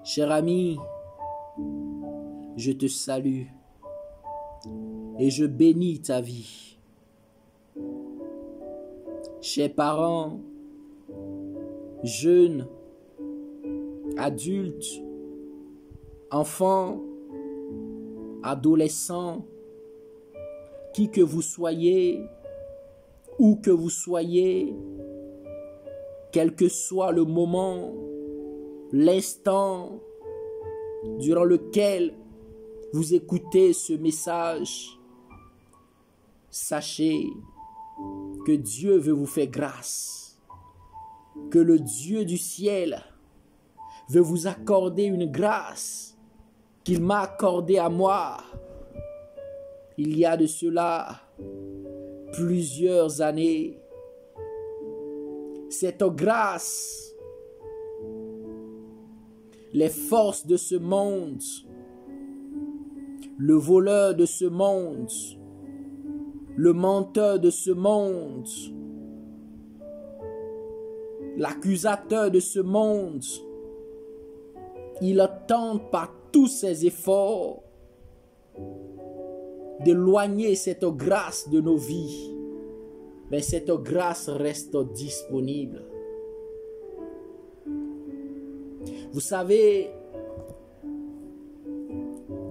Cher ami, je te salue et je bénis ta vie. Chers parents, jeunes, adultes, enfants, adolescents, qui que vous soyez, où que vous soyez, quel que soit le moment, l'instant durant lequel vous écoutez ce message, sachez que Dieu veut vous faire grâce, que le Dieu du ciel veut vous accorder une grâce qu'il m'a accordée à moi. Il y a de cela plusieurs années. Cette grâce, les forces de ce monde, le voleur de ce monde, le menteur de ce monde, l'accusateur de ce monde, il tente par tous ses efforts d'éloigner cette grâce de nos vies. Mais cette grâce reste disponible. Vous savez,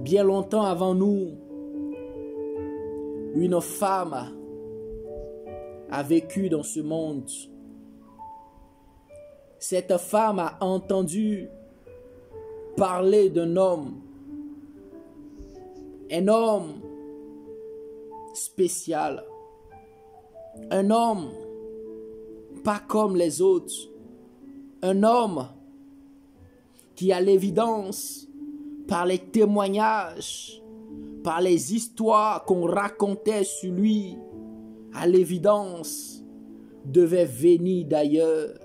bien longtemps avant nous, une femme a vécu dans ce monde. Cette femme a entendu parler d'un homme, un homme spécial, un homme pas comme les autres, un homme qui, à l'évidence, par les témoignages, par les histoires qu'on racontait sur lui, à l'évidence, devait venir d'ailleurs.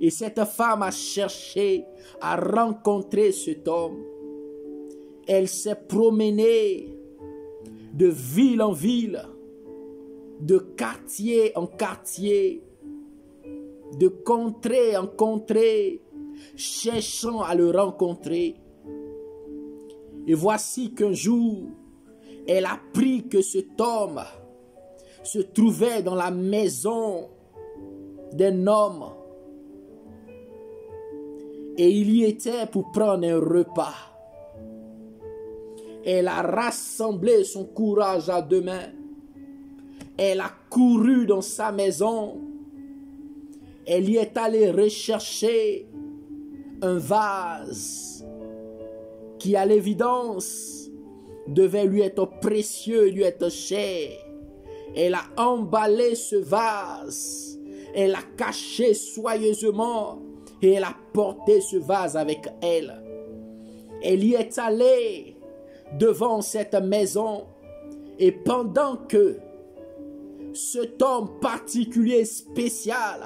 Et cette femme a cherché à rencontrer cet homme. Elle s'est promenée de ville en ville, de quartier en quartier, de contrée en contrée, cherchant à le rencontrer. Et voici qu'un jour, elle apprit que cet homme se trouvait dans la maison d'un homme. Et il y était pour prendre un repas. Elle a rassemblé son courage à deux mains. Elle a couru dans sa maison. Elle y est allée rechercher un vase qui, à l'évidence, devait lui être précieux, lui être cher. Elle a emballé ce vase. Elle l'a caché soigneusement et elle a porté ce vase avec elle. Elle y est allée devant cette maison et pendant que cet homme particulier spécial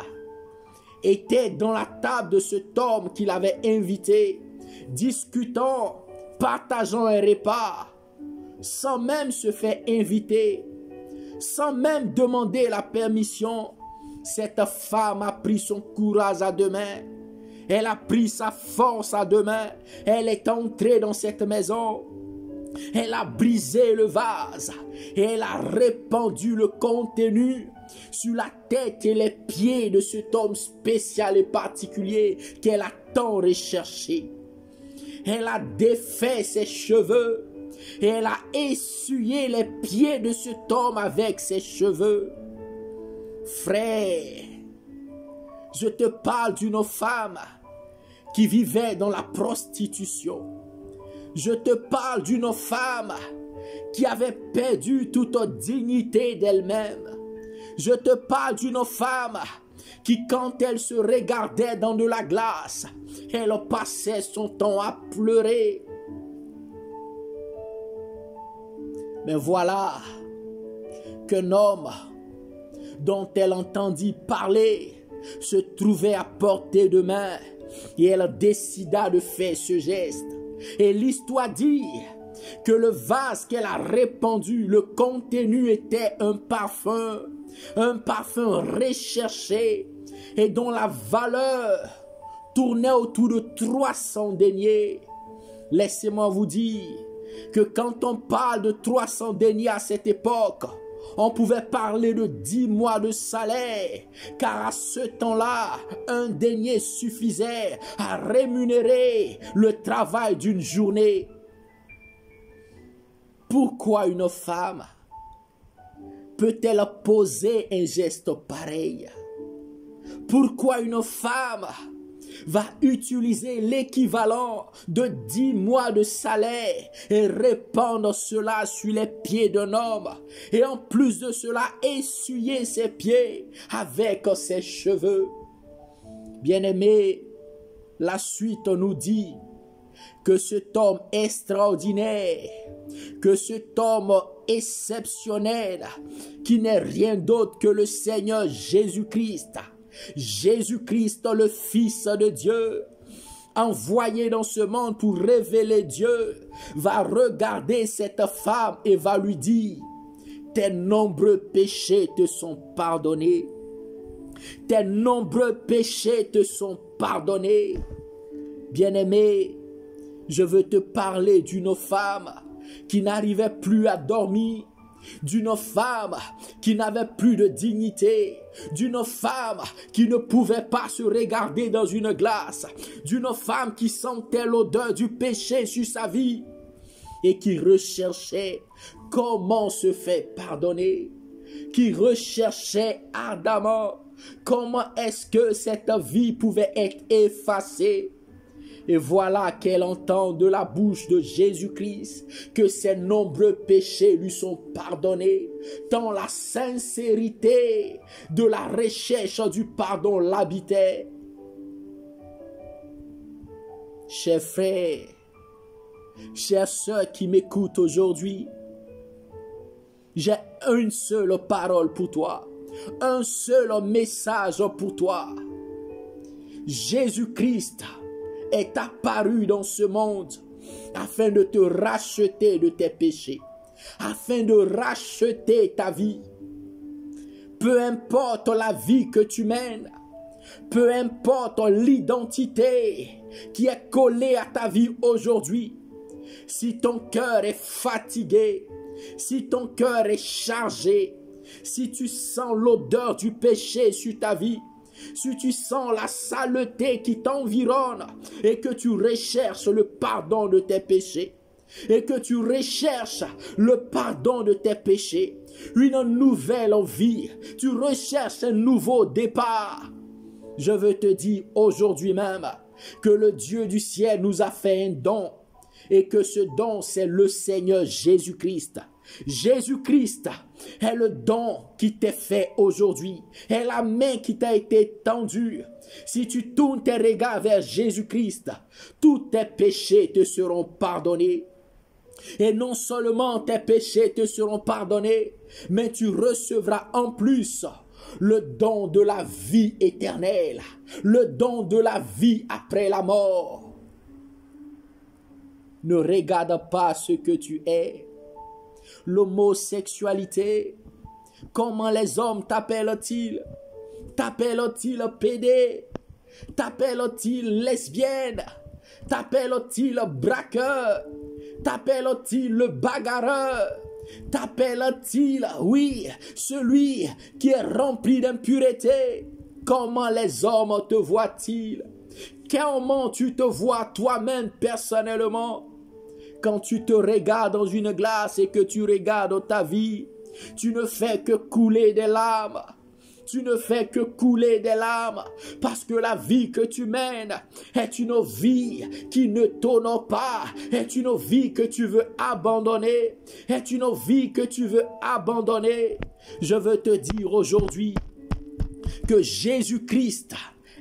était dans la table de cet homme qu'il avait invité, discutant, partageant un repas, sans même se faire inviter, sans même demander la permission, cette femme a pris son courage à deux mains. Elle a pris sa force à deux mains. Elle est entrée dans cette maison. Elle a brisé le vase et elle a répandu le contenu sur la tête et les pieds de cet homme spécial et particulier qu'elle a tant recherché. Elle a défait ses cheveux et elle a essuyé les pieds de cet homme avec ses cheveux. Frère, je te parle d'une femme qui vivait dans la prostitution. Je te parle d'une femme qui avait perdu toute dignité d'elle-même. Je te parle d'une femme qui, quand elle se regardait dans de la glace, elle passait son temps à pleurer. Mais voilà qu'un homme dont elle entendit parler se trouvait à portée de main et elle décida de faire ce geste. Et l'histoire dit que le vase qu'elle a répandu, le contenu était un parfum recherché et dont la valeur tournait autour de 300 deniers. Laissez-moi vous dire que quand on parle de 300 deniers à cette époque, on pouvait parler de 10 mois de salaire, car à ce temps-là, un denier suffisait à rémunérer le travail d'une journée. Pourquoi une femme peut-elle poser un geste pareil? Pourquoi une femme va utiliser l'équivalent de 10 mois de salaire et répandre cela sur les pieds d'un homme, et en plus de cela essuyer ses pieds avec ses cheveux? Bien-aimés, la suite nous dit que cet homme extraordinaire, que cet homme exceptionnel, qui n'est rien d'autre que le Seigneur Jésus-Christ, Jésus-Christ, le Fils de Dieu, envoyé dans ce monde pour révéler Dieu, va regarder cette femme et va lui dire: tes nombreux péchés te sont pardonnés. Tes nombreux péchés te sont pardonnés. Bien-aimé, je veux te parler d'une femme qui n'arrivait plus à dormir, d'une femme qui n'avait plus de dignité, d'une femme qui ne pouvait pas se regarder dans une glace, d'une femme qui sentait l'odeur du péché sur sa vie et qui recherchait comment se faire pardonner, qui recherchait ardemment comment est-ce que cette vie pouvait être effacée. Et voilà qu'elle entend de la bouche de Jésus-Christ que ses nombreux péchés lui sont pardonnés, tant la sincérité de la recherche du pardon l'habitait. Chers frères, chères sœurs qui m'écoutent aujourd'hui, j'ai une seule parole pour toi, un seul message pour toi. Jésus-Christ est apparu dans ce monde afin de te racheter de tes péchés, afin de racheter ta vie. Peu importe la vie que tu mènes, peu importe l'identité qui est collée à ta vie aujourd'hui, si ton cœur est fatigué, si ton cœur est chargé, si tu sens l'odeur du péché sur ta vie, si tu sens la saleté qui t'environne et que tu recherches le pardon de tes péchés, et que tu recherches le pardon de tes péchés, une nouvelle vie, tu recherches un nouveau départ, je veux te dire aujourd'hui même que le Dieu du ciel nous a fait un don, et que ce don c'est le Seigneur Jésus-Christ. Jésus-Christ est le don qui t'est fait aujourd'hui, est la main qui t'a été tendue. Si tu tournes tes regards vers Jésus-Christ, tous tes péchés te seront pardonnés. Et non seulement tes péchés te seront pardonnés, mais tu recevras en plus le don de la vie éternelle, le don de la vie après la mort. Ne regarde pas ce que tu es. L'homosexualité, comment les hommes t'appellent-ils? T'appellent-ils pédé? T'appellent-ils lesbienne? T'appellent-ils braqueur? T'appellent-ils le bagarreur? T'appellent-ils, oui, celui qui est rempli d'impureté? Comment les hommes te voient-ils? Comment tu te vois toi-même personnellement? Quand tu te regardes dans une glace et que tu regardes ta vie, tu ne fais que couler des larmes. Tu ne fais que couler des larmes parce que la vie que tu mènes est une vie qui ne t'honore pas, est une vie que tu veux abandonner, est une vie que tu veux abandonner. Je veux te dire aujourd'hui que Jésus-Christ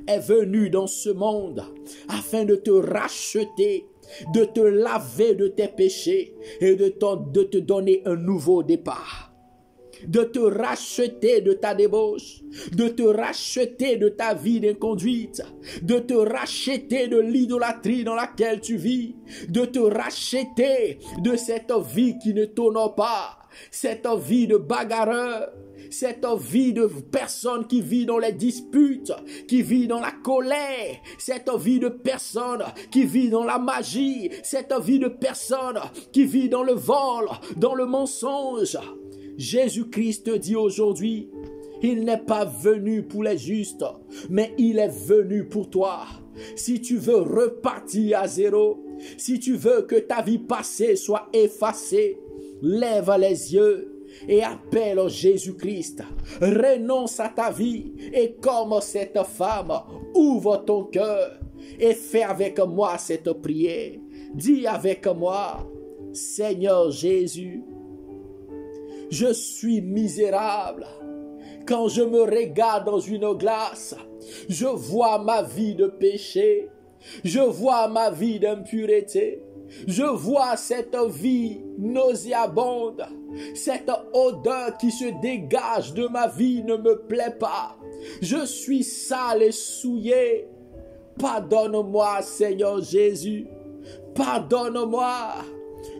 est venu dans ce monde afin de te racheter, de te laver de tes péchés et de te donner un nouveau départ, de te racheter de ta débauche, de te racheter de ta vie d'inconduite, de te racheter de l'idolâtrie dans laquelle tu vis, de te racheter de cette vie qui ne t'honore pas, cette vie de bagarreur, cette vie de personnes qui vit dans les disputes, qui vit dans la colère, cette vie de personnes qui vit dans la magie, cette vie de personnes qui vit dans le vol, dans le mensonge. Jésus-Christ te dit aujourd'hui, il n'est pas venu pour les justes, mais il est venu pour toi. Si tu veux repartir à zéro, si tu veux que ta vie passée soit effacée, lève les yeux et appelle Jésus-Christ. Renonce à ta vie et comme cette femme, ouvre ton cœur et fais avec moi cette prière. Dis avec moi, Seigneur Jésus, je suis misérable. Quand je me regarde dans une glace, je vois ma vie de péché, je vois ma vie d'impureté, je vois cette vie nauséabonde, cette odeur qui se dégage de ma vie ne me plaît pas. Je suis sale et souillé. Pardonne-moi, Seigneur Jésus, pardonne-moi.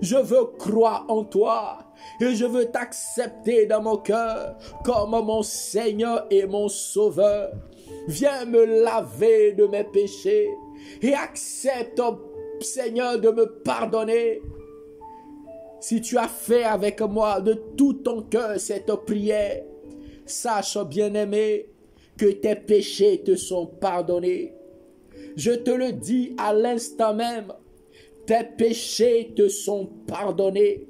Je veux croire en toi et je veux t'accepter dans mon cœur comme mon Seigneur et mon Sauveur. Viens me laver de mes péchés et accepte, Seigneur, de me pardonner. Si tu as fait avec moi de tout ton cœur cette prière, sache, bien-aimé, que tes péchés te sont pardonnés. Je te le dis à l'instant même, tes péchés te sont pardonnés.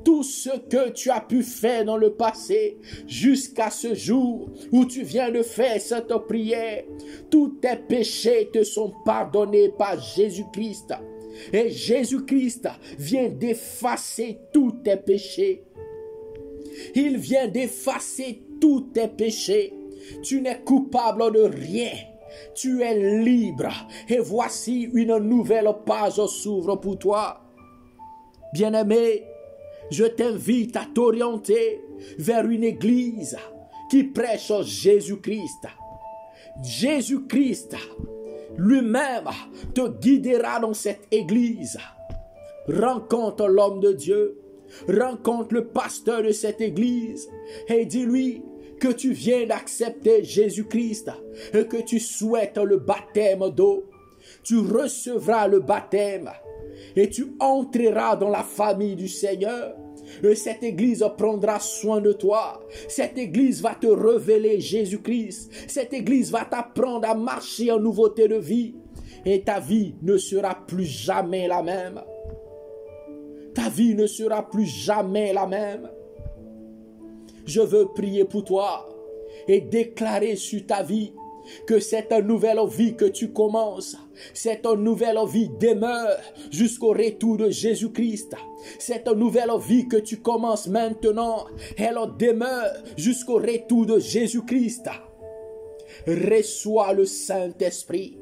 Tout ce que tu as pu faire dans le passé, jusqu'à ce jour où tu viens de faire cette prière, tous tes péchés te sont pardonnés par Jésus-Christ. Et Jésus-Christ vient d'effacer tous tes péchés. Il vient d'effacer tous tes péchés. Tu n'es coupable de rien. Tu es libre. Et voici une nouvelle page s'ouvre pour toi. Bien-aimé, je t'invite à t'orienter vers une église qui prêche Jésus-Christ. Jésus-Christ lui-même te guidera dans cette église. Rencontre l'homme de Dieu, rencontre le pasteur de cette église et dis-lui que tu viens d'accepter Jésus-Christ et que tu souhaites le baptême d'eau. Tu recevras le baptême et tu entreras dans la famille du Seigneur. Et cette église prendra soin de toi. Cette église va te révéler Jésus-Christ. Cette église va t'apprendre à marcher en nouveauté de vie. Et ta vie ne sera plus jamais la même. Ta vie ne sera plus jamais la même. Je veux prier pour toi et déclarer sur ta vie que cette nouvelle vie que tu commences, cette nouvelle vie demeure jusqu'au retour de Jésus-Christ. Cette nouvelle vie que tu commences maintenant, elle demeure jusqu'au retour de Jésus-Christ. Reçois le Saint-Esprit.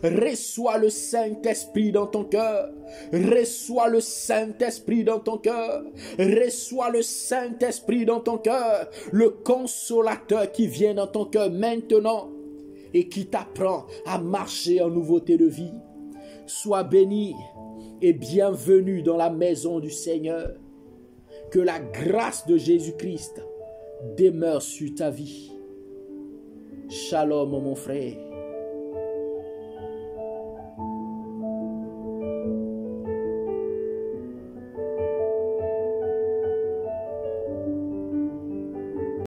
Reçois le Saint-Esprit dans ton cœur. Reçois le Saint-Esprit dans ton cœur. Reçois le Saint-Esprit dans ton cœur. Le consolateur qui vient dans ton cœur maintenant et qui t'apprend à marcher en nouveauté de vie. Sois béni et bienvenue dans la maison du Seigneur. Que la grâce de Jésus-Christ demeure sur ta vie. Shalom mon frère.